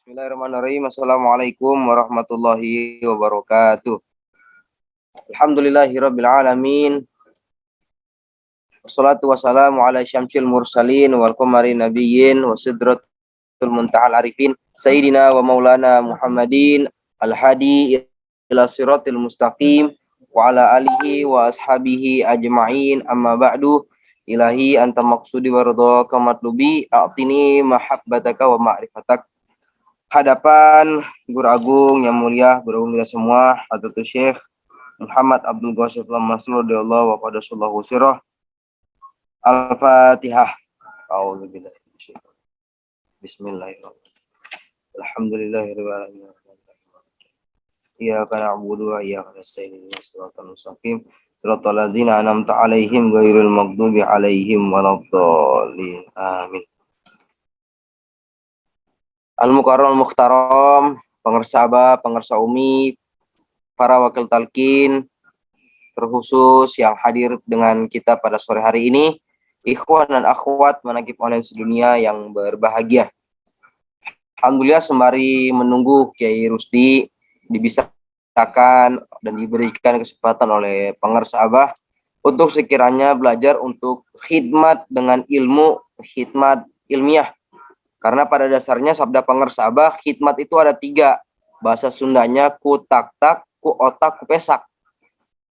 Bismillahirrahmanirrahim. Assalamualaikum warahmatullahi wabarakatuh. Alhamdulillahirabbil alamin. Wassalatu wassalamu ala syamsil mursalin wal qamari nabiyyin wa sidratul muntahal arifin sayyidina wa maulana Muhammadin al-hadi ila siratil mustaqim wa ala alihi wa ashabihi ajma'in, amma ba'du. Ilahi anta maqsudi wa ridhaka matlubi a'tini mahabbataka wa ma'rifatak. Hadapan Guru Agung yang mulia, Guru Agung kita semua, Hadratus Syekh Muhammad Abdul Ghasif Al-Masrur radhiyallahu wa qadasallahu sirrah. Al-Fatihah. A'udzubillahi minasyaitonir rajim. Bismillahirrahmanirrahim. Alhamdulillahirabbil alamin. Iyyaka na'budu wa iyyaka nasta'in. Shiratal mustaqim. Shiratal ladzina an'amta 'alaihim ghairil maghdubi 'alaihim waladdallin. Amin. Al-Mukarram Mukhtaram, pengersa Abah, pengersa Umi, para wakil talqin, terkhusus yang hadir dengan kita pada sore hari ini, ikhwan dan akhwat manaqib online sedunia yang berbahagia. Alhamdulillah sembari menunggu Kiai Rusdi dibisakan dan diberikan kesempatan oleh pengersa Abah untuk sekiranya belajar untuk khidmat dengan ilmu, khidmat ilmiah. Karena pada dasarnya sabda pengersa Abah, khidmat itu ada 3. Bahasa Sundanya ku tak-tak, ku otak, ku pesak.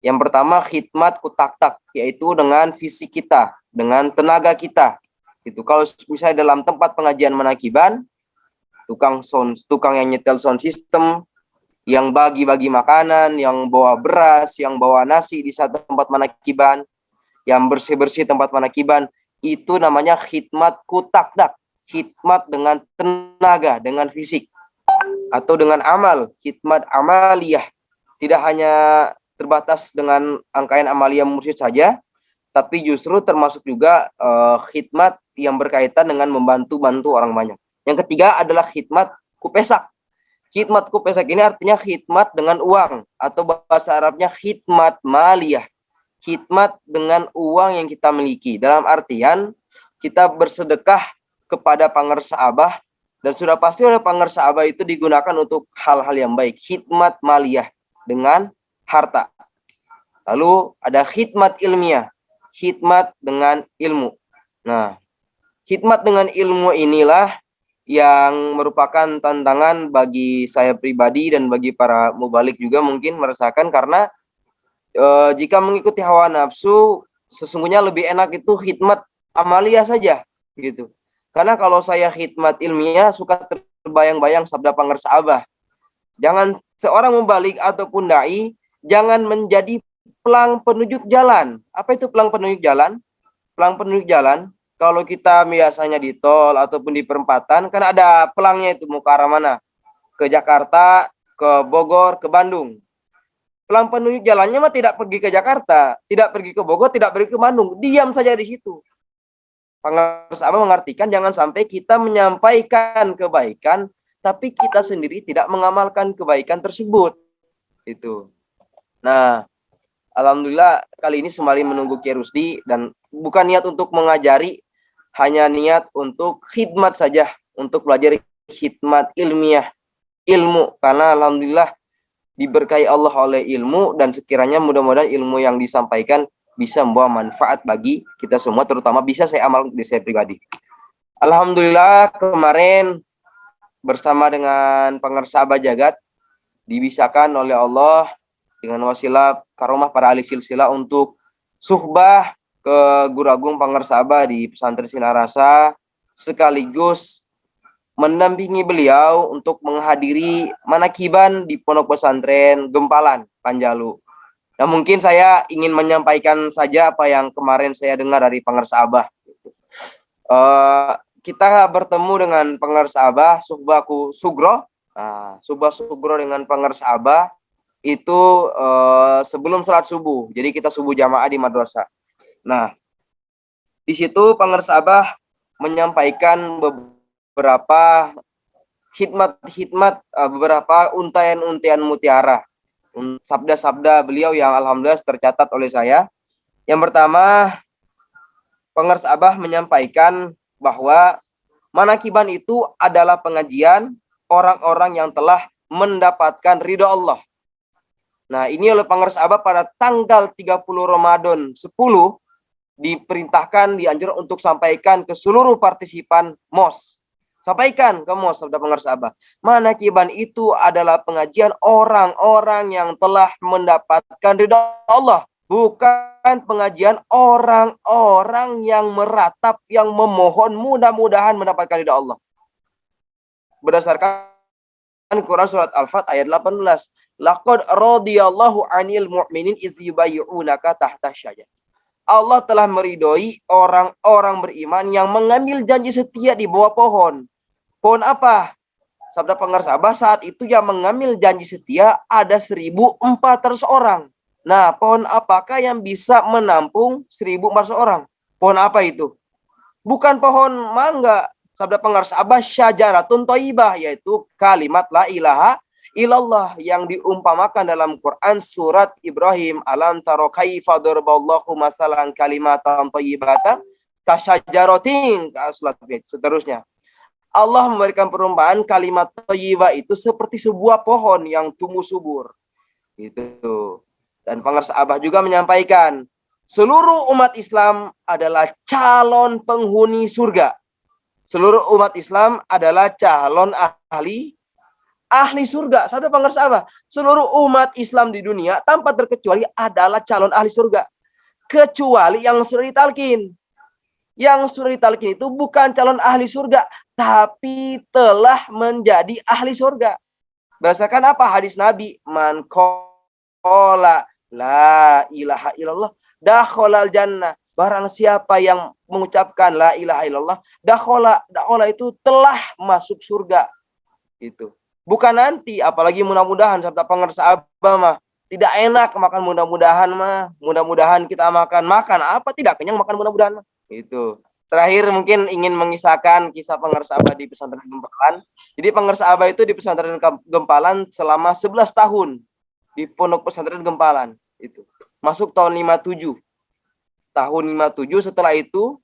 Yang pertama khidmat ku tak-tak, yaitu dengan fisik kita, dengan tenaga kita. Itu kalau misalnya dalam tempat pengajian manakiban, tukang yang nyetel sound system, yang bagi-bagi makanan, yang bawa beras, yang bawa nasi di satu tempat manakiban, yang bersih-bersih tempat manakiban, itu namanya khidmat ku tak-tak. Khidmat dengan tenaga, dengan fisik, atau dengan amal, khidmat amaliyah. Tidak hanya terbatas dengan rangkaian amaliyah mursyid saja, tapi justru termasuk juga khidmat yang berkaitan dengan membantu-bantu orang banyak. Yang ketiga adalah khidmat kupesak. Khidmat kupesak ini artinya khidmat dengan uang, atau bahasa Arabnya khidmat maliyah. Khidmat dengan uang yang kita miliki. Dalam artian kita bersedekah kepada pengersa Abah, dan sudah pasti oleh pengersa Abah itu digunakan untuk hal-hal yang baik. Khidmat maliyah dengan harta. Lalu ada khidmat ilmiah, khidmat dengan ilmu. Nah, khidmat dengan ilmu inilah yang merupakan tantangan bagi saya pribadi dan bagi para mubalik juga mungkin merasakan, karena jika mengikuti hawa nafsu sesungguhnya lebih enak itu khidmat amaliyah saja gitu. Karena kalau saya khidmat ilmiah suka terbayang-bayang sabda pengersa Abah. Jangan seorang mubalik ataupun dai jangan menjadi pelang penunjuk jalan. Apa itu pelang penunjuk jalan? Pelang penunjuk jalan, kalau kita biasanya di tol ataupun di perempatan, kan ada pelangnya itu mau ke arah mana? Ke Jakarta, ke Bogor, ke Bandung. Pelang penunjuk jalannya mah tidak pergi ke Jakarta, tidak pergi ke Bogor, tidak pergi ke Bandung. Diam saja di situ. Pengersa Abah mengartikan jangan sampai kita menyampaikan kebaikan, tapi kita sendiri tidak mengamalkan kebaikan tersebut. Itu. Nah, alhamdulillah kali ini sembari menunggu Kiai Rusdi, dan bukan niat untuk mengajari, hanya niat untuk khidmat saja, untuk belajar khidmat ilmiah, ilmu. Karena alhamdulillah diberkahi Allah oleh ilmu, dan sekiranya mudah-mudahan ilmu yang disampaikan bisa membawa manfaat bagi kita semua, terutama bisa saya amalkan di saya pribadi. Alhamdulillah kemarin bersama dengan pengersa Abah Jagat dibisakan oleh Allah dengan wasilah karomah para ahli silsilah untuk suhbah ke Guru Agung pengersa Abah di pesantren Sinarasa, sekaligus mendampingi beliau untuk menghadiri manakiban di pondok pesantren Gempalan, Panjalu. Nah, mungkin saya ingin menyampaikan saja apa yang kemarin saya dengar dari pengersa Abah. Kita bertemu dengan pengersa Abah, suhbaku sugro. Nah, suhbah sugro dengan pengersa Abah itu sebelum sholat subuh. Jadi kita subuh jamaah di madrasah. Nah, di situ pengersa Abah menyampaikan beberapa khidmat-khidmat, beberapa untayan-untayan mutiara, sabda-sabda beliau yang alhamdulillah tercatat oleh saya. Yang pertama, pengersa Abah menyampaikan bahwa manakiban itu adalah pengajian orang-orang yang telah mendapatkan ridho Allah. Nah, ini oleh Pengurus Abah pada tanggal 30 Ramadan 10 diperintahkan, dianjurkan untuk sampaikan ke seluruh partisipan MOS. Sampaikan ke MOS, sabda Pengurus Abah. Manakiban itu adalah pengajian orang-orang yang telah mendapatkan ridho Allah. Bukan pengajian orang-orang yang meratap, yang memohon mudah-mudahan mendapatkan ridho Allah. Berdasarkan Quran surat Al-Fat ayat 18. Laqad radiyallahu 'anil mu'minin idz yubayyi'unaka tahta syajar. Allah telah meridhoi orang-orang beriman yang mengambil janji setia di bawah pohon. Pohon apa? Sabda Pengurus Abah, saat itu yang mengambil janji setia ada 1.400 orang. Nah, pohon apakah yang bisa menampung 1.400 orang? Pohon apa itu? Bukan pohon mangga. Sabda Pengurus Abah, syajaratun thayyibah, yaitu kalimat la ilaha illallah yang diumpamakan dalam Quran surat Ibrahim, alam taro kaifa daraballahu masalan kalimatan thayyibatan kasyajaratin seterusnya. Allah memberikan perumpamaan kalimat thayyibah itu seperti sebuah pohon yang tumbuh subur. Itu. Dan Pengurus Abah juga menyampaikan, seluruh umat Islam adalah calon penghuni surga. Seluruh umat Islam adalah calon ahli surga. Sabda Pengurus Abah, seluruh umat Islam di dunia tanpa terkecuali adalah calon ahli surga. Kecuali yang sudah ditalkin. Yang sudah ditalkin itu bukan calon ahli surga, tapi telah menjadi ahli surga. Berdasarkan apa? Hadis Nabi, man qala la ilaha illallah dakhalal jannah. Barang siapa yang mengucapkan la ilaha illallah, dakhala itu telah masuk surga. Itu. Bukan nanti, apalagi mudah-mudahan, sabda Pengurus Abah mah tidak enak makan mudah-mudahan mah. Mudah-mudahan kita makan apa tidak kenyang makan mudah-mudahan mah. Itu. Terakhir mungkin ingin mengisahkan kisah Pengurus Abah di pesantren Gempalan. Jadi Pengurus Abah itu di pesantren Gempalan selama 11 tahun di pondok pesantren Gempalan itu. Masuk tahun 57. Tahun 57 setelah itu,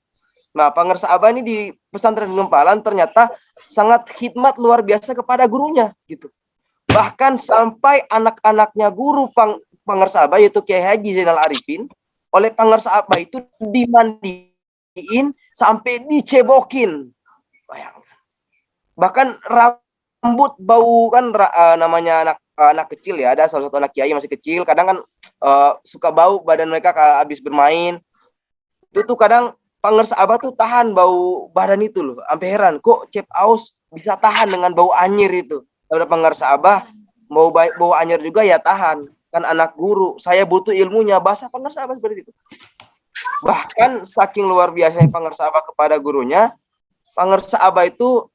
nah Pengurus Abah ini di pesantren Gempalan ternyata sangat khidmat luar biasa kepada gurunya gitu. Bahkan sampai anak-anaknya guru Pengurus Abah yaitu Kiai Haji Zainal Arifin oleh Pengurus Abah itu dimandiin sampai dicebokin. Bayangkan. Bahkan rambut bau kan namanya anak kecil ya, ada salah satu anak kiai masih kecil, kadang kan suka bau badan mereka habis bermain. Itu tuh kadang Pengurus Abah tuh tahan bau badan itu loh. Sampai heran, kok Cep Aus bisa tahan dengan bau anyir itu. Ada Pengurus Abah, bau anyir juga ya tahan. Kan anak guru, saya butuh ilmunya. Bahasa Pengurus Abah seperti itu. Bahkan saking luar biasanya Pengurus Abah kepada gurunya, Pengurus Abah itu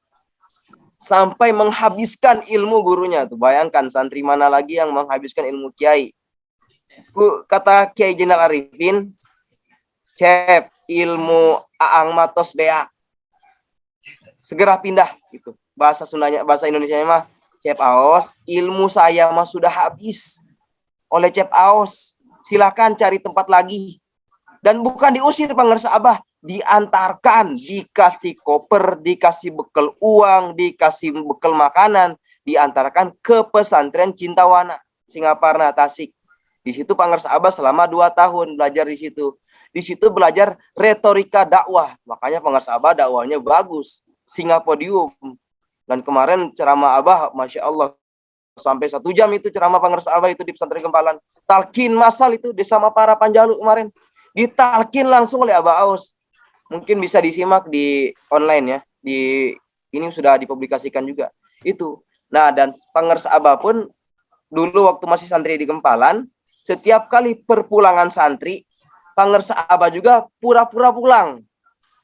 sampai menghabiskan ilmu gurunya. Tuh bayangkan santri mana lagi yang menghabiskan ilmu kiai. Kata Kiai Zainal Arifin, Cep, ilmu aang matos beak. Segera pindah gitu. Bahasa Sundanya, bahasa Indonesianya mah, Cep Aos, ilmu saya mah sudah habis oleh Cep Aos. Silakan cari tempat lagi. Dan bukan diusir Pengurus Abah, diantarkan, dikasih koper, dikasih bekal uang, dikasih bekal makanan, diantarkan ke pesantren Cintawana, Singaparna, Tasik. Di situ Pengurus Abah selama 2 tahun belajar di situ. Di situ belajar retorika dakwah. Makanya Pengurus Abah dakwahnya bagus. Singapodium. Dan kemarin ceramah Abah, Masya Allah, sampai 1 jam itu ceramah Pengurus Abah itu di pesantren Gempalan. Talkin masal itu di sama para Panjalu kemarin. Ditalkin langsung oleh Abah Aus. Mungkin bisa disimak di online ya. Ini sudah dipublikasikan juga. Itu. Nah, dan Pengurus Abah pun dulu waktu masih santri di Gempalan, setiap kali perpulangan santri, Pengurus Abah juga pura-pura pulang.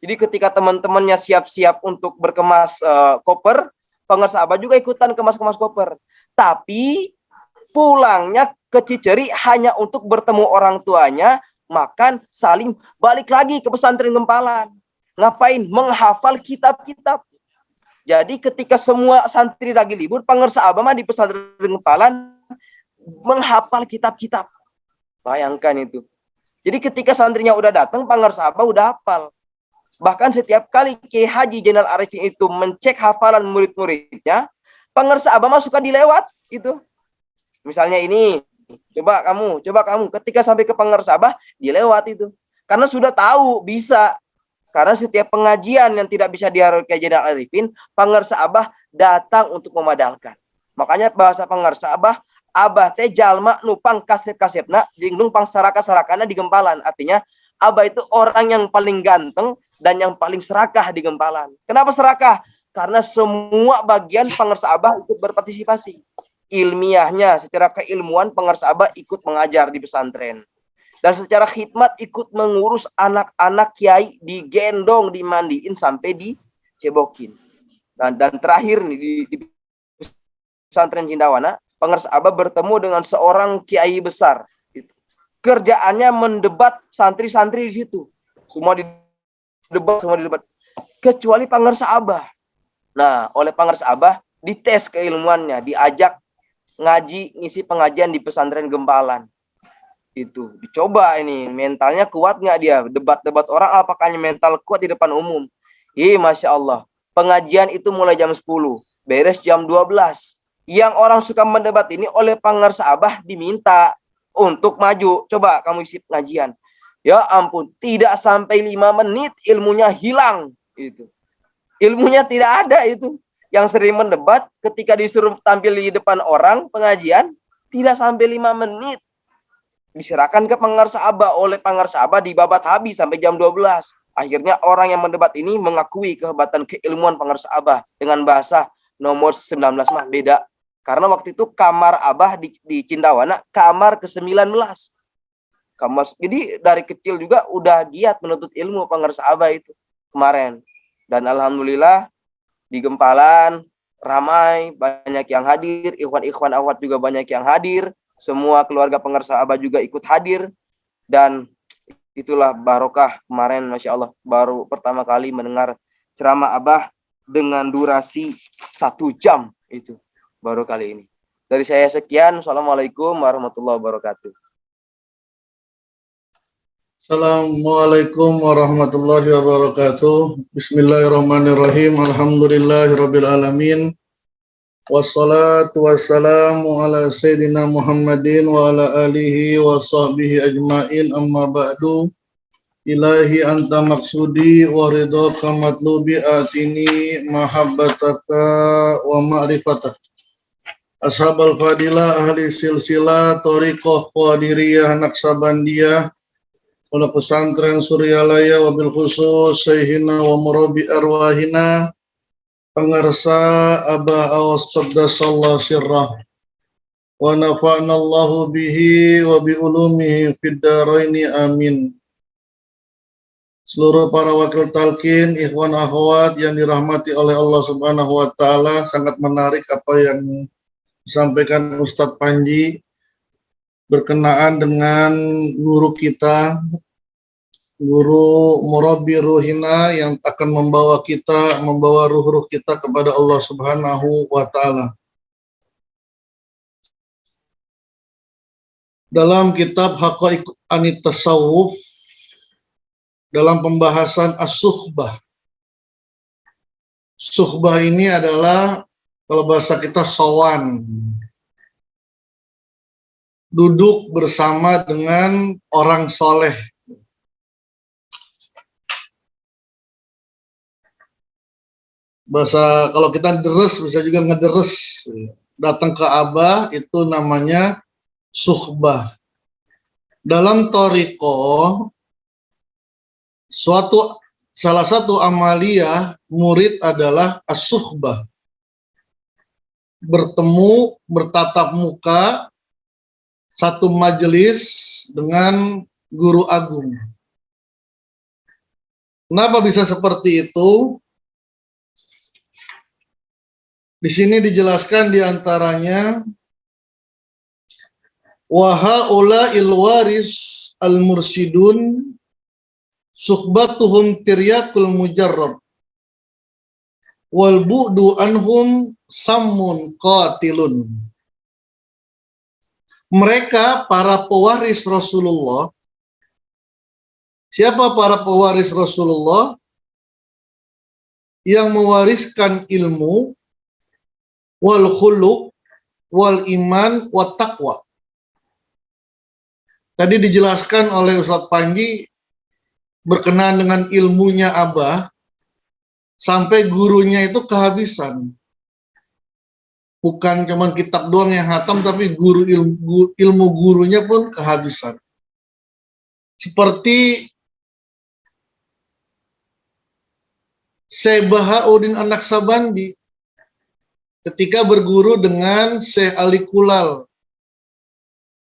Jadi ketika teman-temannya siap-siap untuk berkemas koper, Pengurus Abah juga ikutan kemas-kemas koper. Tapi pulangnya ke Ciceri hanya untuk bertemu orang tuanya, makan, saling balik lagi ke pesantren Gempalan. Ngapain? Menghafal kitab-kitab. Jadi ketika semua santri lagi libur, Pengurus Abah mah di pesantren Gempalan menghafal kitab-kitab. Bayangkan itu. Jadi ketika santrinya udah datang, Pengurus Abah udah hafal. Bahkan setiap kali Kiai Haji Zainal Arifin itu mencek hafalan murid-muridnya, Pengersa Abah mah suka dilewat itu. Misalnya ini, coba kamu ketika sampai ke pengersa Abah dilewat itu. Karena sudah tahu bisa. Karena setiap pengajian yang tidak bisa diharapkan kajian arifin, pengersa Abah datang untuk memadalkan. Makanya bahasa pengersa Abah teh jalma nupang kasep-kasepna jeung pang saraka-sarakana di gempalan. Artinya Abah itu orang yang paling ganteng dan yang paling serakah di gempalan. Kenapa serakah? Karena semua bagian pengersa Abah ikut berpartisipasi. Ilmiahnya, secara keilmuan pengersa Abah ikut mengajar di pesantren. Dan secara khidmat ikut mengurus anak-anak kiai, digendong, dimandiin sampai dicebokin. Dan terakhir nih di pesantren Cindawana, pengersa Abah bertemu dengan seorang kiai besar. Kerjaannya mendebat santri-santri di situ. Semua didebat. Kecuali pengersa Abah. Nah, oleh pengersa Abah dites keilmuannya, diajak ngaji, ngisi pengajian di pesantren Gempalan. Itu dicoba ini mentalnya kuat nggak dia, debat orang apakah mental kuat di depan umum. Masya Allah, pengajian itu mulai jam 10 beres jam 12. Yang orang suka mendebat ini oleh pengersa Abah diminta untuk maju, coba kamu isi pengajian. Ya ampun, tidak sampai 5 menit ilmunya hilang. Itu ilmunya tidak ada. Itu yang sering mendebat ketika disuruh tampil di depan orang pengajian tidak sampai 5 menit diserahkan ke pengersa Abah. Oleh pengersa Abah dibabat habis sampai jam 12. Akhirnya orang yang mendebat ini mengakui kehebatan keilmuan pengersa Abah dengan bahasa nomor 19 mah beda. Karena waktu itu kamar Abah di Cindawana kamar ke-19. Jadi dari kecil juga udah giat menuntut ilmu pengersa Abah itu kemarin. Dan alhamdulillah di Gempalan ramai, banyak yang hadir, ikhwan-ikhwan awat juga banyak yang hadir. Semua keluarga pengersa Abah juga ikut hadir. Dan itulah barokah kemarin, Masya Allah. Baru pertama kali mendengar ceramah Abah dengan durasi 1 jam. Itu baru kali ini. Dari saya sekian. Assalamualaikum warahmatullahi wabarakatuh. Assalamualaikum warahmatullahi wabarakatuh. Bismillahirrahmanirrahim. Alhamdulillahirabbil alamin. Wassalatu wassalamu ala sayyidina Muhammadin wa ala alihi wa sahbihi ajmain, amma ba'du. Ilahi anta maksudi wa ridhaka matlubi atini mahabbataka wa ma'rifataka. Ashabal fadilah ahli silsilah tariqah qadiriyah naksabandiyah oleh pesantren Suryalaya, wabil khusus Syekhina wa murabi arwahina pengersa Abah Awas Qaddasallahu sirrah wa nafa'nallahu bihi wa bi ulumihi fid dharaini amin. Seluruh para wakil talqin, ikhwan akhwat yang dirahmati oleh Allah Subhanahu wa taala, sangat menarik apa yang disampaikan Ustadz Panji berkenaan dengan guru kita, guru murabbi ruhina yang akan membawa ruh-ruh kita kepada Allah Subhanahu wa taala. Dalam kitab Haqaiq Anit Tasawuf, dalam pembahasan as-suhbah. Suhbah ini adalah kalau bahasa kita sowan. Duduk bersama dengan orang soleh. Bahasa kalau kita deres bisa juga ngederes. Datang ke Abah itu namanya suhbah. Dalam thariqah salah satu amaliyah murid adalah as-suhbah. Bertemu, bertatap muka, satu majelis dengan guru agung. Kenapa bisa seperti itu? Di sini dijelaskan diantaranya wa haula ilwaris al-mursidun suhbatuhum tiryakul mujarrab wal bu'du anhum sammun qatilun. Mereka para pewaris Rasulullah. Siapa para pewaris Rasulullah? Yang mewariskan ilmu wal khuluq wal iman wat taqwa. Tadi dijelaskan oleh Ustadz Panji berkenaan dengan ilmunya Abah sampai gurunya itu kehabisan. Bukan cuma kitab doang yang hatam, tapi ilmu gurunya pun kehabisan. Seperti Syekh Bahauddin An-Naqsabandi ketika berguru dengan Syekh Ali Kulal.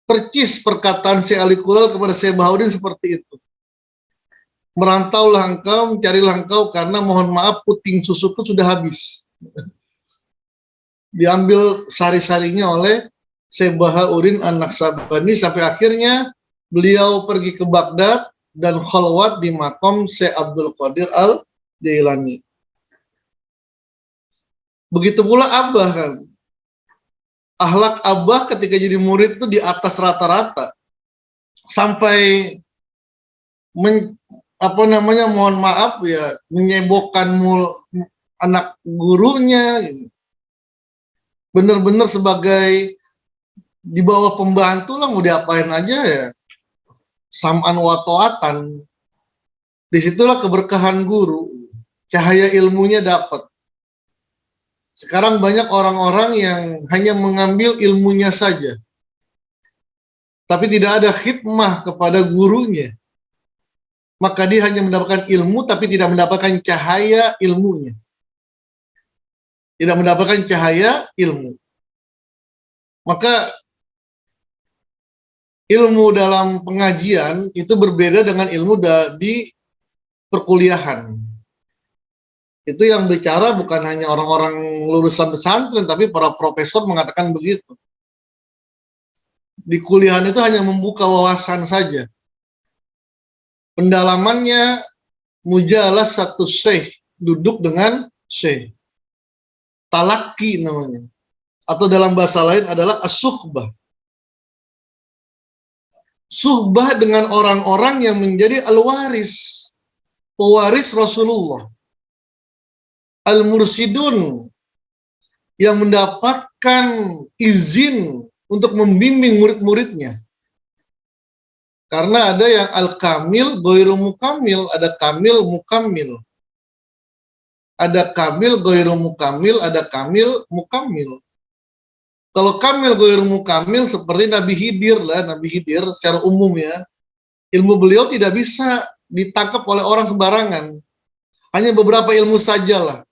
Percis perkataan Syekh Ali Kulal kepada Syekh Bahauddin seperti itu. Merantaulah engkau, mencarilah engkau, karena mohon maaf puting susuku sudah habis. Diambil sari-sarinya oleh Syekh Bahauddin An-Naqsabandi sampai akhirnya beliau pergi ke Baghdad dan khalwat di makom Syekh Abdul Qadir Al-Jailani. Begitu pula Abah kan. Akhlak Abah ketika jadi murid itu di atas rata-rata. Sampai mohon maaf ya, menyebokkan anak gurunya gitu. Benar-benar sebagai di bawah pembantu lah, mau diapain aja ya, sam'an wa ta'atan. Disitulah keberkahan guru, cahaya ilmunya dapat. Sekarang banyak orang-orang yang hanya mengambil ilmunya saja, tapi tidak ada khidmah kepada gurunya. Maka dia hanya mendapatkan ilmu tapi tidak mendapatkan cahaya ilmunya. Tidak mendapatkan cahaya ilmu. Maka ilmu dalam pengajian itu berbeda dengan ilmu di perkuliahan. Itu yang bicara bukan hanya orang-orang lulusan pesantren, tapi para profesor mengatakan begitu. Di kuliahan itu hanya membuka wawasan saja. Pendalamannya mujalas satu syekh, duduk dengan syekh. Talaki namanya. Atau dalam bahasa lain adalah as-suhbah. Suhbah dengan orang-orang yang menjadi al-waris, pewaris Rasulullah. Al-mursidun, yang mendapatkan izin untuk membimbing murid-muridnya. Karena ada yang al-kamil, goiru mukamil, ada kamil, mukamil. Ada kamil, goiru mukamil, ada kamil, mukamil. Kalau kamil, goiru mukamil seperti Nabi Khidir lah, Nabi Khidir secara umum ya. Ilmu beliau tidak bisa ditangkap oleh orang sembarangan. Hanya beberapa ilmu sajalah.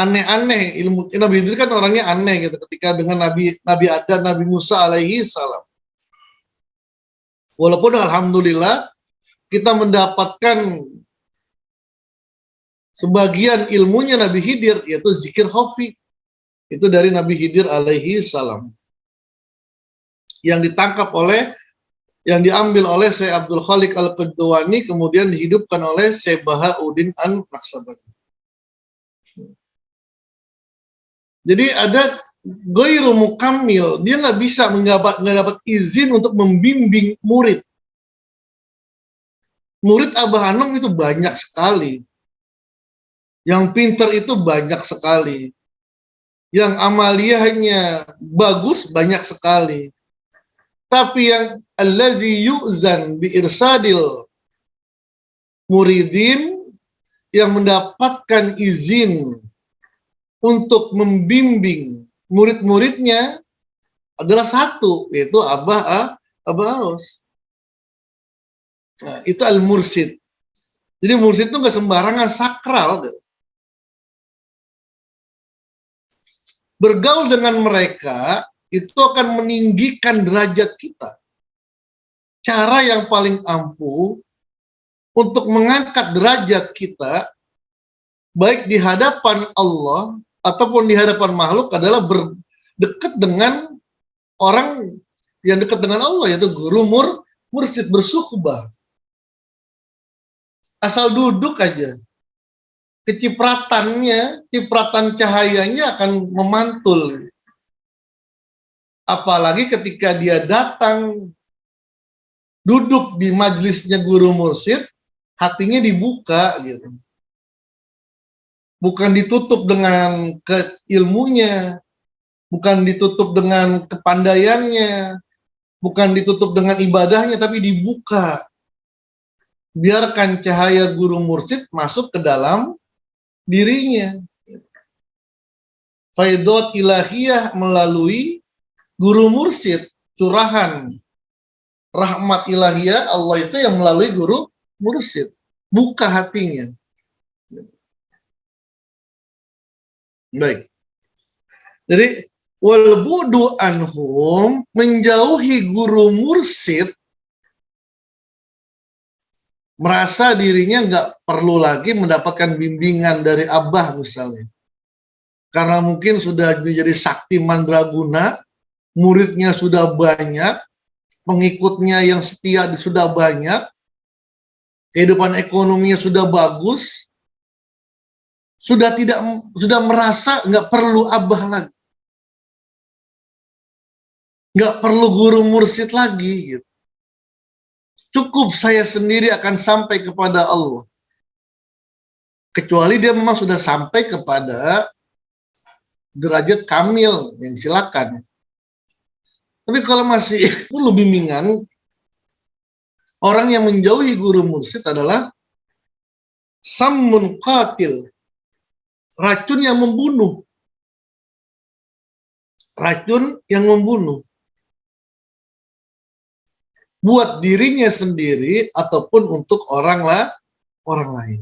Aneh-aneh ilmu. Nabi Khidir kan orangnya aneh gitu. Ketika dengan Nabi Adam, Nabi Musa alaihi salam. Walaupun alhamdulillah kita mendapatkan sebagian ilmunya Nabi Khidir, yaitu zikir khafi. Itu dari Nabi Khidir alaihi salam. Yang diambil oleh Syekh Abdul Khaliq Al-Qudwani, kemudian dihidupkan oleh Syekh Bahauddin An-Naqsabandi. Jadi ada ghairu mukammil, dia nggak dapat izin untuk membimbing murid. Murid Abah Hanum itu banyak sekali. Yang pintar itu banyak sekali. Yang amaliyahnya bagus banyak sekali. Tapi yang allazi yu'zan bi irsadil muridin, yang mendapatkan izin untuk membimbing murid-muridnya adalah satu, yaitu Abah Aus. Nah, itu al-mursid. Jadi mursid itu nggak sembarangan, sakral. Bergaul dengan mereka itu akan meninggikan derajat kita. Cara yang paling ampuh untuk mengangkat derajat kita, baik di hadapan Allah ataupun di hadapan makhluk, adalah berdekat dengan orang yang dekat dengan Allah, yaitu guru mursyid, bersuhbah. Asal duduk aja, cipratan cahayanya akan memantul. Apalagi ketika dia datang duduk di majelisnya guru mursyid, hatinya dibuka gitu. bukan ditutup dengan ilmunya, bukan ditutup dengan kepandaiannya, bukan ditutup dengan ibadahnya, tapi dibuka. Biarkan cahaya guru mursyid masuk ke dalam dirinya. Faidot ilahiyah melalui guru mursyid, curahan rahmat ilahiyah Allah itu yang melalui guru mursyid. Buka hatinya. Baik. Jadi wal budu anhum, menjauhi guru mursyid, merasa dirinya nggak perlu lagi mendapatkan bimbingan dari abah misalnya. Karena mungkin sudah menjadi sakti mandraguna, muridnya sudah banyak, pengikutnya yang setia sudah banyak, kehidupan ekonominya sudah bagus, sudah merasa nggak perlu abah lagi, nggak perlu guru mursyid lagi, gitu. Cukup saya sendiri akan sampai kepada Allah. Kecuali dia memang sudah sampai kepada derajat kamil, yang silakan. Tapi kalau masih perlu bimbingan, orang yang menjauhi guru mursyid adalah sammun qatil, racun yang membunuh. Racun yang membunuh. Buat dirinya sendiri ataupun untuk orang lain.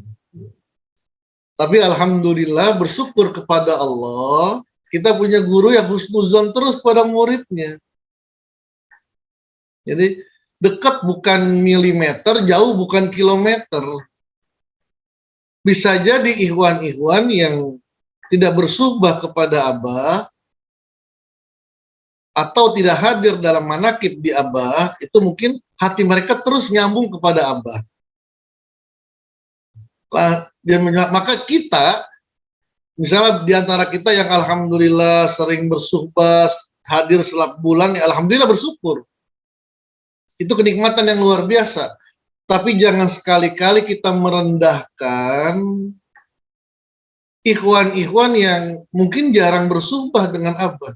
Tapi alhamdulillah bersyukur kepada Allah, kita punya guru yang husnuzon terus pada muridnya. Jadi dekat bukan milimeter, jauh bukan kilometer. Bisa jadi ikhwan-ikhwan yang tidak bersuhbah kepada abah atau tidak hadir dalam manakib di abah, itu mungkin hati mereka terus nyambung kepada abah. Maka kita, misalnya di antara kita yang alhamdulillah sering bersuhbah, hadir setiap bulan, ya alhamdulillah bersyukur. Itu kenikmatan yang luar biasa. Tapi jangan sekali-kali kita merendahkan ikhwan-ikhwan yang mungkin jarang bersuhbah dengan abah.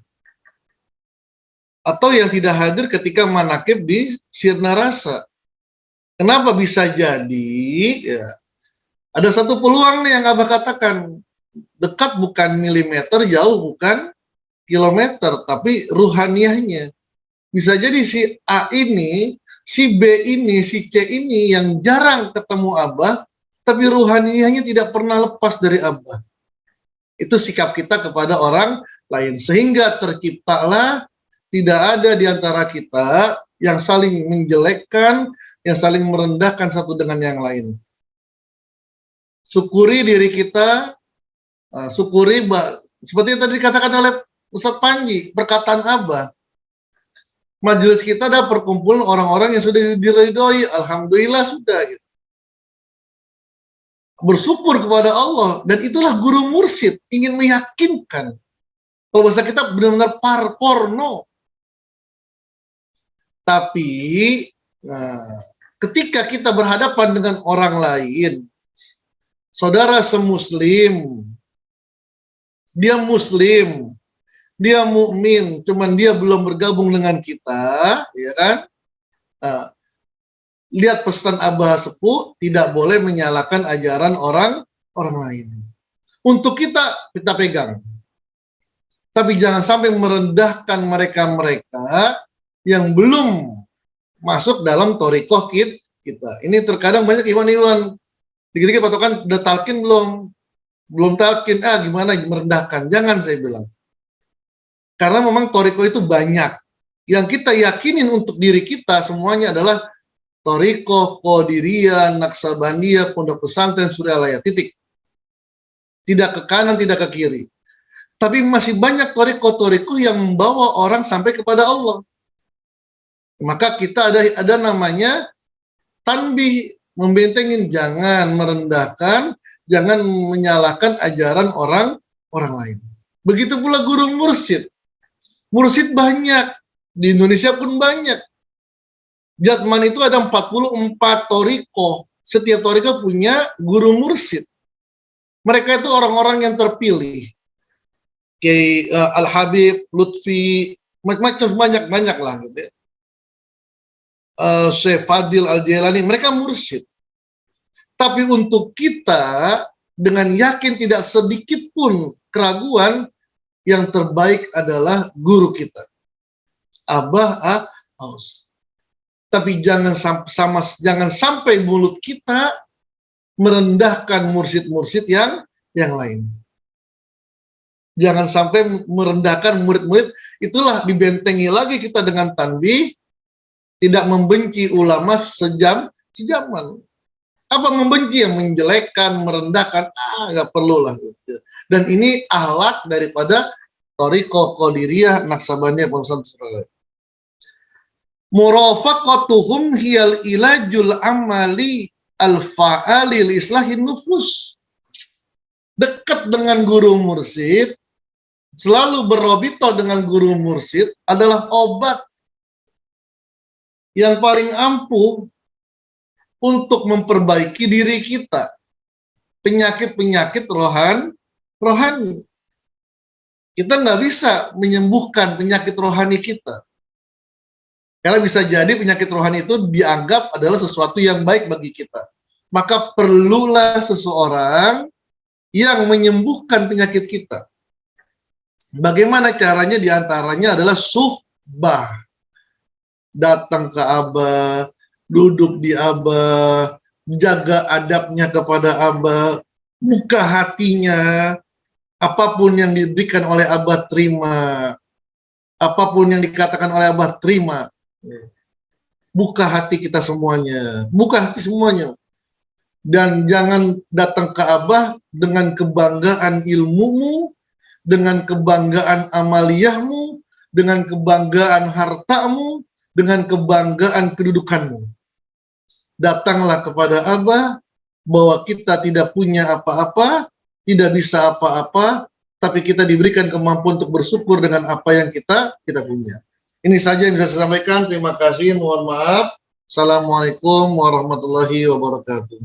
Atau yang tidak hadir ketika manakib di sirna rasa. Kenapa bisa jadi? Ya, ada satu peluang nih yang abah katakan. Dekat bukan milimeter, jauh bukan kilometer, tapi ruhaniyahnya. Bisa jadi si A ini, si B ini, si C ini yang jarang ketemu abah, tapi ruhaniyahnya tidak pernah lepas dari abah. Itu sikap kita kepada orang lain. Sehingga terciptalah tidak ada di antara kita yang saling menjelekkan, yang saling merendahkan satu dengan yang lain. Syukuri diri kita, syukuri, seperti yang tadi dikatakan oleh Ustadz Panji, perkataan abah. Majelis kita ada perkumpulan orang-orang yang sudah diridhoi, alhamdulillah sudah. Gitu. Bersyukur kepada Allah, dan itulah guru mursyid, ingin meyakinkan. Kalau bahasa kita benar-benar porno. Tapi ketika kita berhadapan dengan orang lain, saudara semuslim, dia muslim, dia mukmin, cuman dia belum bergabung dengan kita, ya kan? Lihat pesan Abah Sepuh, tidak boleh menyalahkan ajaran orang lain. Untuk kita pegang. Tapi jangan sampai merendahkan mereka-mereka yang belum masuk dalam thoriqoh kita. Ini terkadang banyak iwan-iwan. Dikit-dikit patokan, udah talqin belum? Belum talqin, gimana merendahkan? Jangan, saya bilang. Karena memang thoriqoh itu banyak. Yang kita yakinin untuk diri kita semuanya adalah thoriqoh, qadiriyah, naqsabandiyah, pondok pesantren, Suryalaya, titik. Tidak ke kanan, tidak ke kiri. Tapi masih banyak thoriqoh yang membawa orang sampai kepada Allah. Maka kita ada namanya tanbih, membentengin, jangan merendahkan, jangan menyalahkan ajaran orang lain. Begitu pula guru mursyid. Mursyid banyak, di Indonesia pun banyak. Jatman itu ada 44 thoriqoh. Setiap thoriqoh punya guru mursyid. Mereka itu orang-orang yang terpilih. Kiai Al-Habib, Lutfi, macam-macam banyak lah gitu ya. Syekh Fadil Al-Jailani, mereka mursyid. Tapi untuk kita dengan yakin tidak sedikit pun keraguan, yang terbaik adalah guru kita, Abah Aus. Tapi jangan sampai mulut kita merendahkan mursyid-mursyid yang lain. Jangan sampai merendahkan murid-murid. Itulah dibentengi lagi kita dengan tanbih, tidak membenci ulama sejaman. Apa membenci yang menjelekkan, merendahkan? Nggak perlu lah. Dan ini akhlak daripada Thariqah Qadiriyah Naqsabandiyah Pesantren. Murafaqatuhum hiyal ilajul amali al-fa'ali li-islahin nufus. Dekat dengan guru mursyid, selalu berrobito dengan guru mursyid adalah obat yang paling ampuh untuk memperbaiki diri kita. Penyakit-penyakit rohani. Kita nggak bisa menyembuhkan penyakit rohani kita. Karena bisa jadi penyakit rohani itu dianggap adalah sesuatu yang baik bagi kita. Maka perlulah seseorang yang menyembuhkan penyakit kita. Bagaimana caranya? Di antaranya adalah suhbah. Datang ke Abah, duduk di Abah, jaga adabnya kepada Abah, buka hatinya, apapun yang diberikan oleh Abah terima, apapun yang dikatakan oleh Abah terima. Buka hati kita semuanya, buka hati semuanya. Dan jangan datang ke Abah dengan kebanggaan ilmumu, dengan kebanggaan amaliyahmu, dengan kebanggaan hartamu, dengan kebanggaan kedudukanmu. Datanglah kepada Abah bahwa kita tidak punya apa-apa, tidak bisa apa-apa, tapi kita diberikan kemampuan untuk bersyukur dengan apa yang kita punya. Ini saja yang bisa saya sampaikan. Terima kasih, mohon maaf. Assalamualaikum warahmatullahi wabarakatuh.